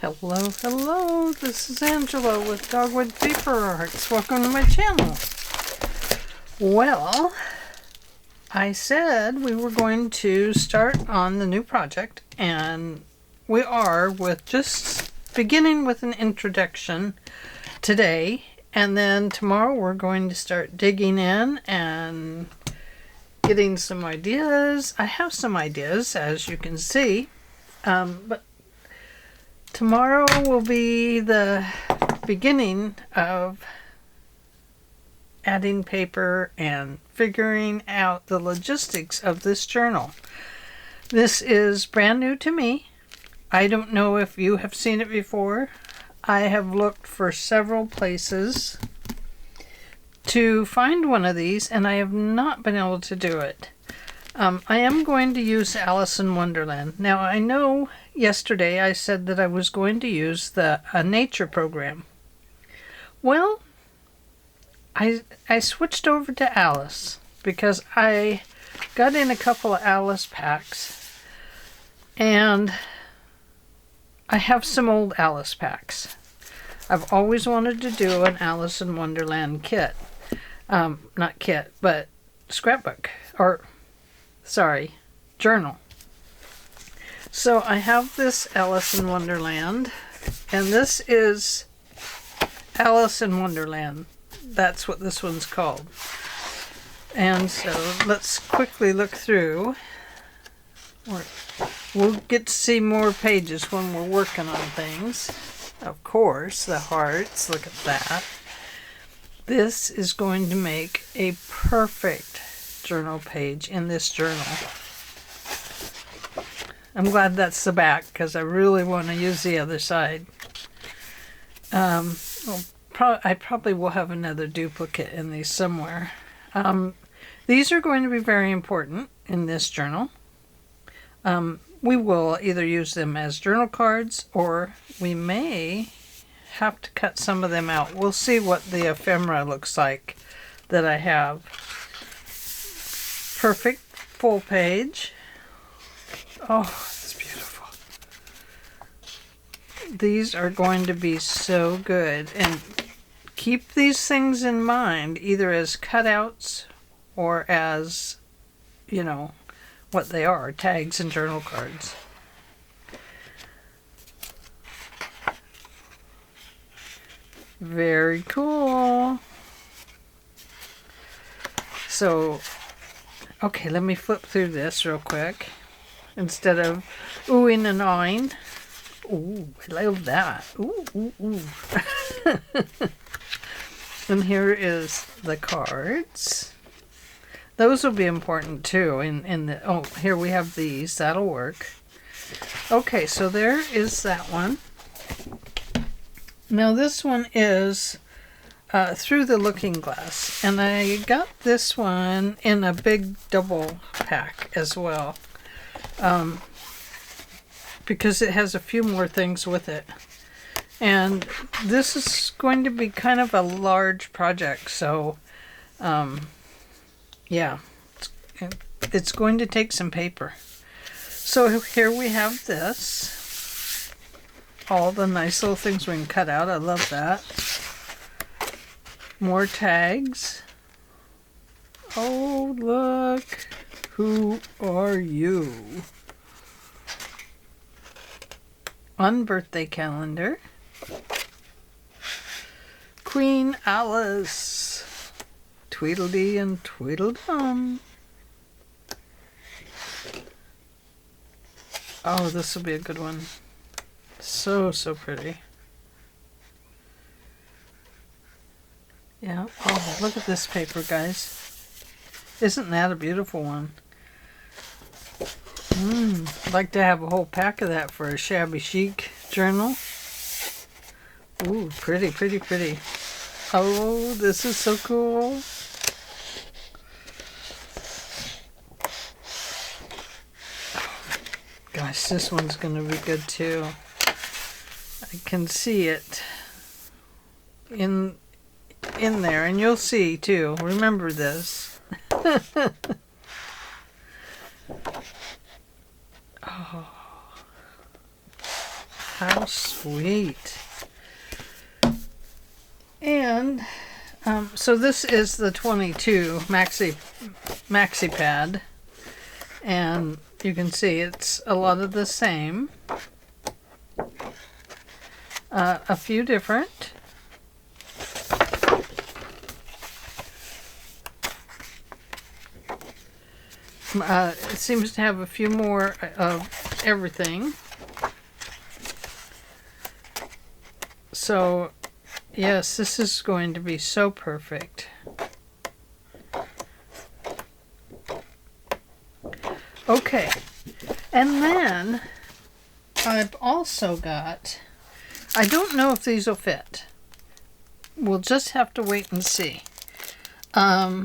Hello, hello, this is Angela with Dogwood Paper Arts. Welcome to my channel. Well, I said we were going to start on the new project, and we are with just beginning with an introduction today, and then tomorrow we're going to start digging in and getting some ideas. I have some ideas, as you can see, but tomorrow will be the beginning of adding paper and figuring out the logistics of this journal. This is brand new to me. I don't know if you have seen it before. I have looked for several places to find one of these, and I have not been able to do it. I am going to use Alice in Wonderland. Now, I know yesterday I said that I was going to use the nature program. Well, I switched over to Alice because I got in a couple of Alice packs, and I have some old Alice packs. I've always wanted to do an Alice in Wonderland kit. Not kit, but scrapbook, or sorry, journal. So I have this Alice in Wonderland, and this is Alice in Wonderland. That's what this one's called. And so let's quickly look through. We'll get to see more pages when we're working on things. Of course, the hearts, look at that. This is going to make a perfect journal page in this journal. I'm glad that's the back because I really want to use the other side. I probably will have another duplicate in these somewhere. These are going to be very important in this journal. We will either use them as journal cards, or we may have to cut some of them out. We'll see what the ephemera looks like that I have. Perfect full page. Oh, it's beautiful. These are going to be so good. And keep these things in mind, either as cutouts or as, you know, what they are, tags and journal cards. Very cool. So, okay, let me flip through this real quick instead of oohing and awing. Ooh, I love that. Ooh, ooh, ooh. And here is the cards. Those will be important too. Oh, here we have these. That'll work. Okay, so there is that one. Now this one is Through the Looking Glass, and I got this one in a big double pack as well, because it has a few more things with it. And this is going to be kind of a large project, so yeah, it's going to take some paper. So here we have this. All the nice little things we can cut out. I love that. More tags. Oh, look. Who are you? One birthday calendar. Queen Alice. Tweedledee and Tweedledum. Oh, this will be a good one. So pretty. Yeah. Oh, look at this paper, guys. Isn't that a beautiful one? I'd like to have a whole pack of that for a shabby chic journal. Ooh, pretty, pretty, pretty. Oh, this is so cool. Gosh, this one's going to be good too. I can see it in there, and you'll see too. Remember this. Oh. How sweet. And so this is the 22 maxi pad, and you can see it's a lot of the same. A few different. It seems to have a few more of everything. So, yes, this is going to be so perfect. Okay, and then I've also got, I don't know if these will fit. We'll just have to wait and see. I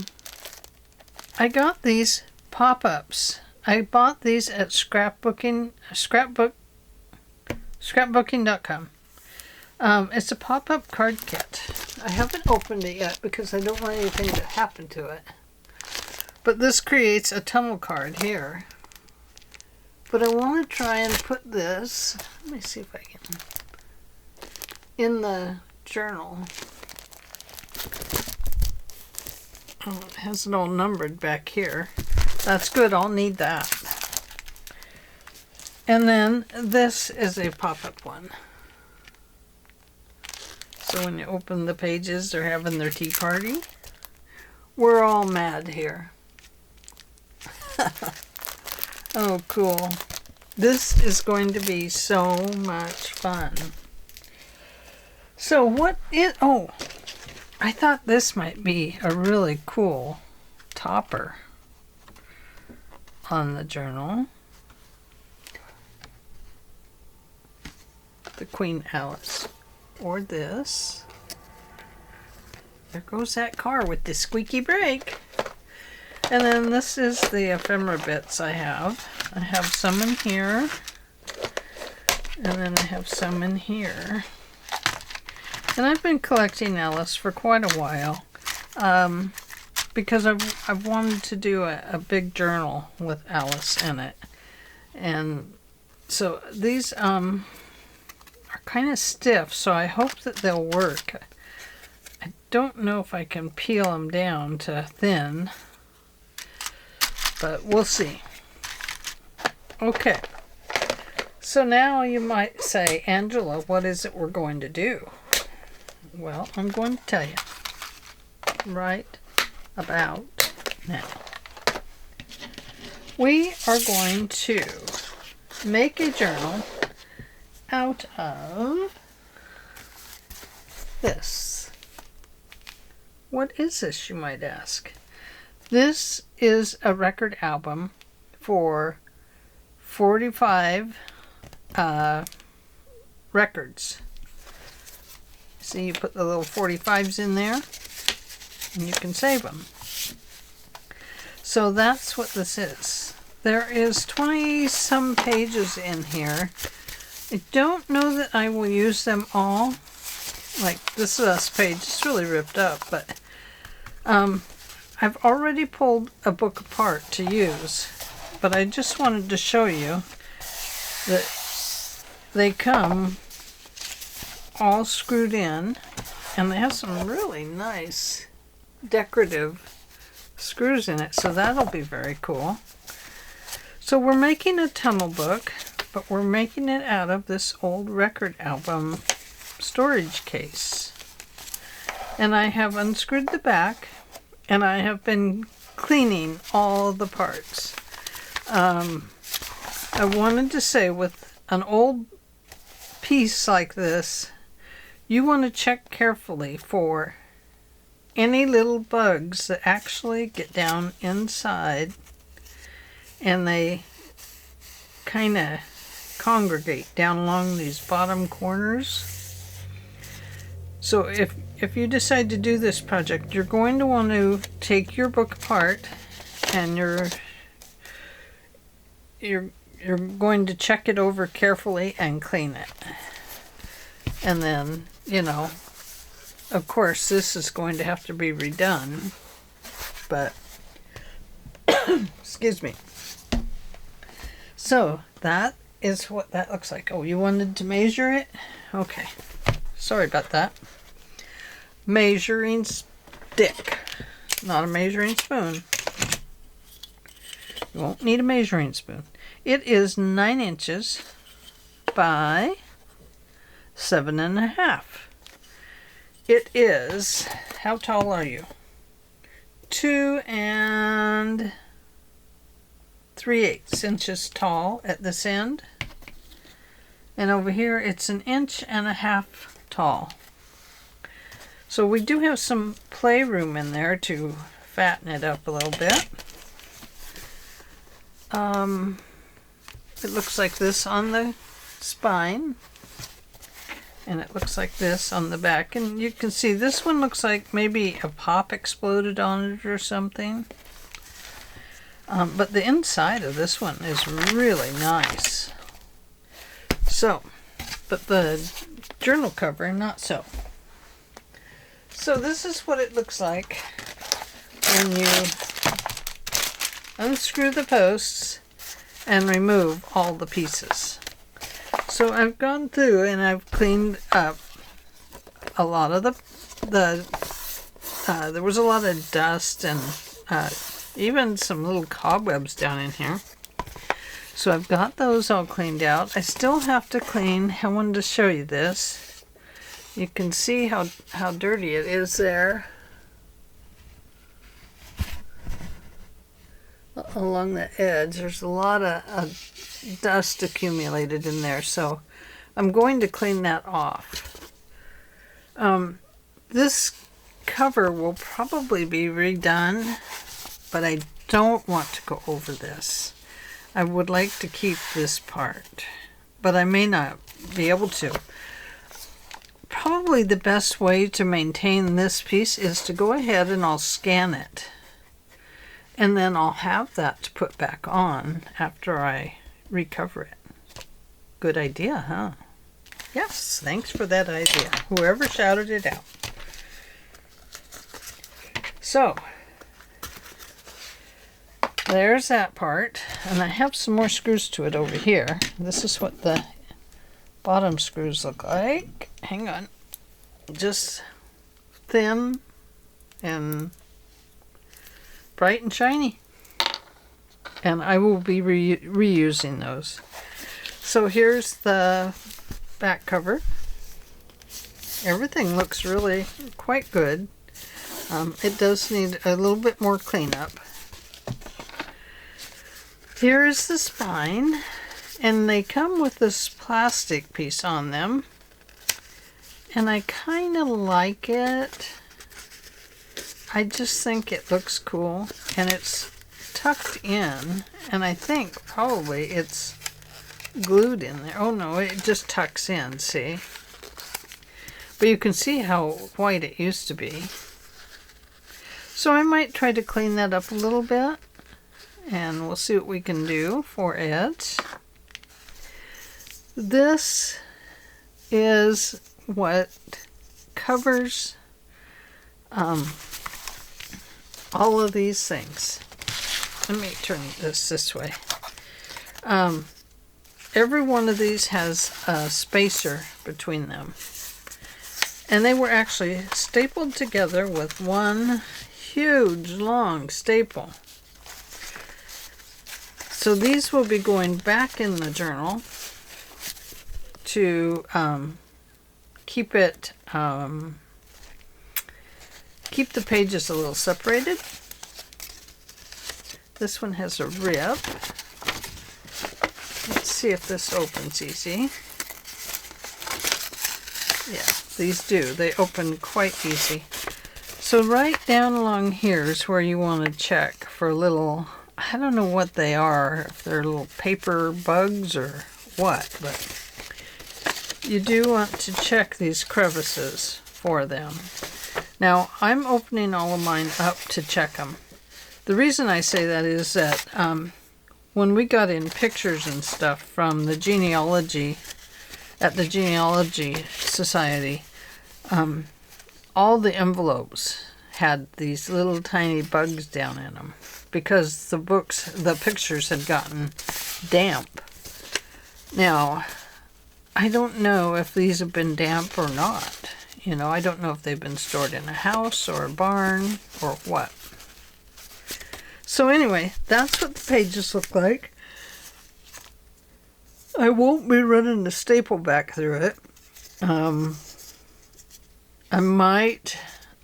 got these pop-ups. I bought these at scrapbooking.com. It's a pop-up card kit. I haven't opened it yet because I don't want anything to happen to it. But this creates a tunnel card here. But I want to try and put this, let me see if I can, in the journal. Oh, it has it all numbered back here. That's good, I'll need that. And then this is a pop-up one. So when you open the pages, they're having their tea party. We're all mad here. Oh, cool. This is going to be so much fun. So oh, I thought this might be a really cool topper on the journal. The Queen Alice. Or this. There goes that car with the squeaky brake. And then this is the ephemera bits I have. I have some in here. And then I have some in here. And I've been collecting Alice for quite a while. Because I've wanted to do a big journal with Alice in it. And so these are kind of stiff, so I hope that they'll work. I don't know if I can peel them down to thin, but we'll see. Okay, so now you might say, Angela, what is it we're going to do? Well, I'm going to tell you right about now. We are going to make a journal out of this. What is this, you might ask? This is a record album for 45 records. See, you put the little 45s in there and you can save them. So that's what this is. There is 20 some pages in here. I don't know that I will use them all. Like this last page is really ripped up, but I've already pulled a book apart to use, but I just wanted to show you that they come all screwed in, and they have some really nice decorative screws in it, so that'll be very cool. So we're making a tunnel book, but we're making it out of this old record album storage case. And I have unscrewed the back, and I have been cleaning all the parts. I wanted to say, with an old piece like this, you want to check carefully for any little bugs that actually get down inside and they kind of congregate down along these bottom corners. So if you decide to do this project, you're going to want to take your book apart, and you're going to check it over carefully and clean it. And then, you know, of course this is going to have to be redone, but excuse me. So that is what that looks like. Oh, you wanted to measure it? Okay. Sorry about that. Measuring stick, not a measuring spoon. You won't need a measuring spoon. It is 9 inches by 7.5. It is, how tall are you? 2 3/8 inches tall at this end. And over here it's 1.5 inches tall. So we do have some playroom in there to fatten it up a little bit. It looks like this on the spine. And it looks like this on the back. And you can see this one looks like maybe a pop exploded on it or something. But the inside of this one is really nice. So, but the journal cover, not so. So this is what it looks like when you unscrew the posts and remove all the pieces. So I've gone through and I've cleaned up a lot of there was a lot of dust and even some little cobwebs down in here. So I've got those all cleaned out. I still have to clean. I wanted to show you this. You can see how dirty it is there along the edge. There's a lot of dust accumulated in there, so I'm going to clean that off. This cover will probably be redone, but I don't want to go over this. I would like to keep this part, but I may not be able to. Probably the best way to maintain this piece is to go ahead and I'll scan it. And then I'll have that to put back on after I recover it. Good idea, huh? Yes, thanks for that idea. Whoever shouted it out. So, there's that part. And I have some more screws to it over here. This is what the bottom screws look like. Hang on. Just thin and bright and shiny. And I will be reusing those. So here's the back cover. Everything looks really quite good. It does need a little bit more cleanup. Here's the spine. And they come with this plastic piece on them. And I kind of like it. I just think it looks cool. And it's tucked in. And I think probably it's glued in there. Oh no, it just tucks in, see? But you can see how white it used to be. So I might try to clean that up a little bit. And we'll see what we can do for it. This is what covers all of these things. Let me turn this way. Every one of these has a spacer between them. And they were actually stapled together with one huge long staple. So these will be going back in the journal to keep the pages a little separated. This one has a rip. Let's see if this opens easy. Yeah, these do. They open quite easy. So right down along here is where you want to check for little, I don't know what they are, if they're little paper bugs or what, but you do want to check these crevices for them. Now, I'm opening all of mine up to check them. The reason I say that is that when we got in pictures and stuff from the genealogy, at the Genealogy Society, all the envelopes had these little tiny bugs down in them because the pictures had gotten damp. Now, I don't know if these have been damp or not. You know, I don't know if they've been stored in a house or a barn or what. So anyway, that's what the pages look like. I won't be running the staple back through it. I might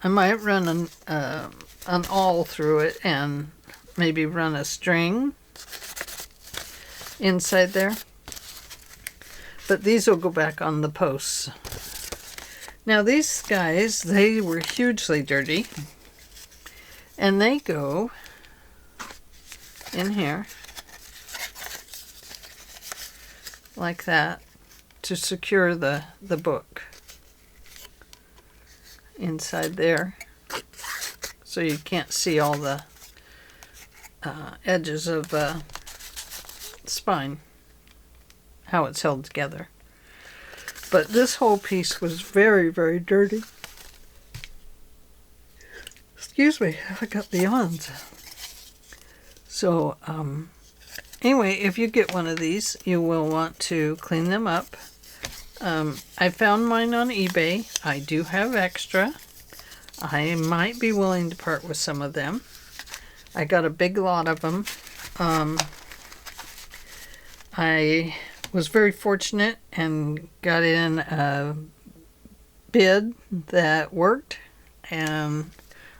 run an awl through it and maybe run a string inside there. But these will go back on the posts. Now these guys, they were hugely dirty. And they go in here like that to secure the book inside there, so you can't see all the edges of the spine, how it's held together. But this whole piece was very, very dirty. Excuse me, I got the yawns. So anyway, if you get one of these, you will want to clean them up. I found mine on eBay. I do have extra. I might be willing to part with some of them. I got a big lot of them. I was very fortunate and got in a bid that worked, and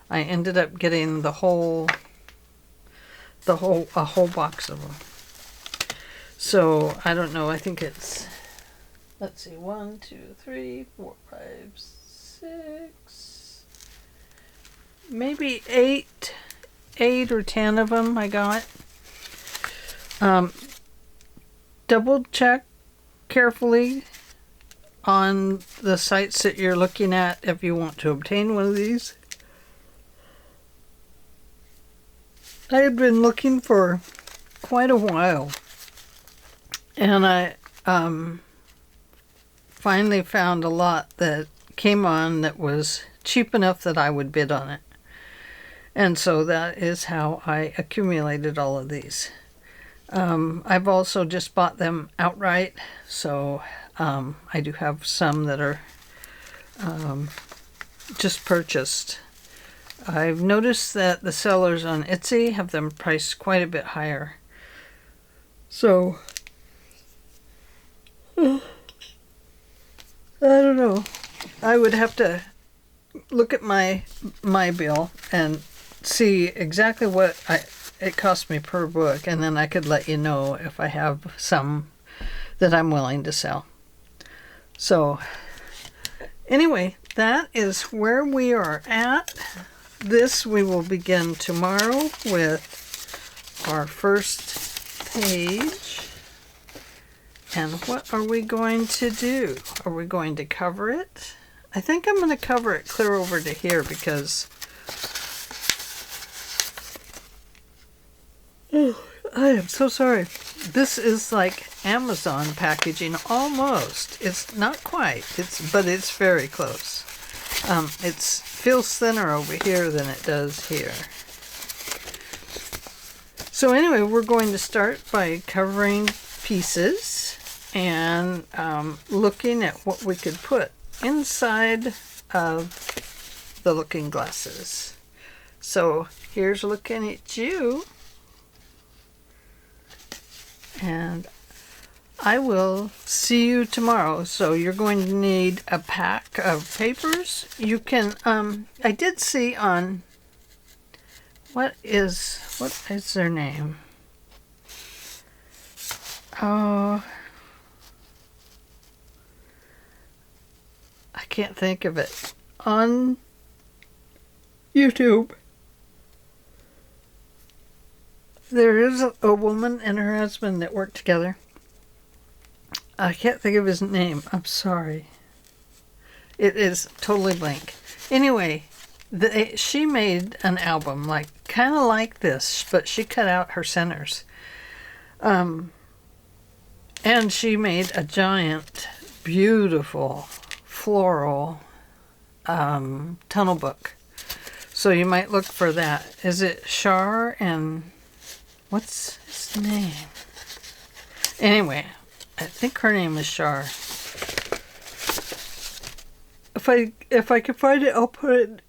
I ended up getting a whole box of them. So I don't know, I think it's, let's see, 1, 2, 3, 4, 5, 6, maybe 8 or 10 of them I got. Double check carefully on the sites that you're looking at if you want to obtain one of these. I had been looking for quite a while, and I finally found a lot that came on that was cheap enough that I would bid on it. And so that is how I accumulated all of these. I've also just bought them outright, so I do have some that are just purchased. I've noticed that the sellers on Etsy have them priced quite a bit higher. So, I don't know. I would have to look at my bill and see exactly what it cost me per book, and then I could let you know if I have some that I'm willing to sell. So, anyway, that is where we are at. This we will begin tomorrow with our first page. And what are we going to do? Are we going to cover it? I think I'm going to cover it clear over to here because I am so sorry. This is like Amazon packaging almost. It's not quite, but it's very close. It feels thinner over here than it does here. So anyway, we're going to start by covering pieces and looking at what we could put inside of the looking glasses. So here's looking at you. And I will see you tomorrow. So you're going to need a pack of papers. You can, I did see on, what is their name? Oh, I can't think of it. On YouTube, there is a woman and her husband that work together. I can't think of his name. I'm sorry. It is totally blank. Anyway, she made an album kind of like this, but she cut out her centers. And she made a giant, beautiful, floral tunnel book. So you might look for that. Is it Shar and what's his name? Anyway, I think her name is Shar. If I can find it, I'll put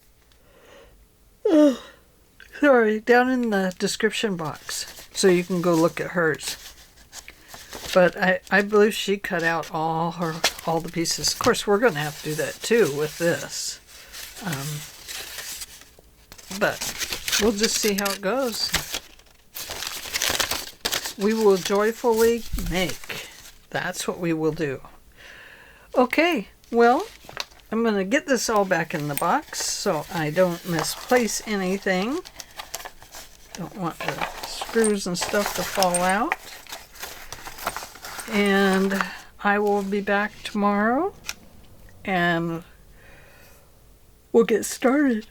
it down in the description box so you can go look at hers. But I believe she cut out all the pieces. Of course, we're going to have to do that too with this. But we'll just see how it goes. We will joyfully make. That's what we will do. Okay, well, I'm going to get this all back in the box so I don't misplace anything. Don't want the screws and stuff to fall out. And I will be back tomorrow and we'll get started.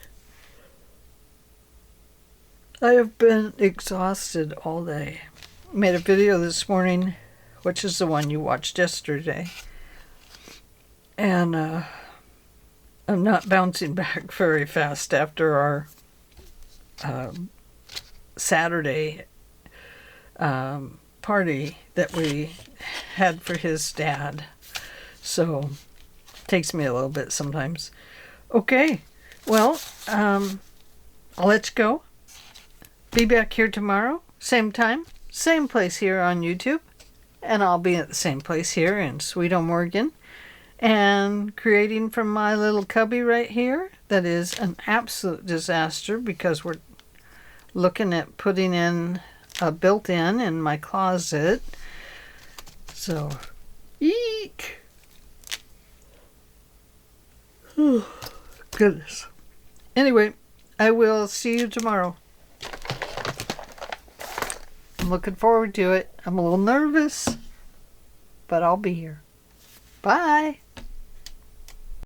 I have been exhausted all day. I made a video this morning, which is the one you watched yesterday. And I'm not bouncing back very fast after our Saturday party that we had for his dad. So it takes me a little bit sometimes. Okay, well, I'll let you go. Be back here tomorrow, same time, same place here on YouTube. And I'll be at the same place here in Sweet Morgan. And creating from my little cubby right here. That is an absolute disaster because we're looking at putting in a built-in in my closet. So, eek! Goodness. Anyway, I will see you tomorrow. I'm looking forward to it. I'm a little nervous, but I'll be here. Bye!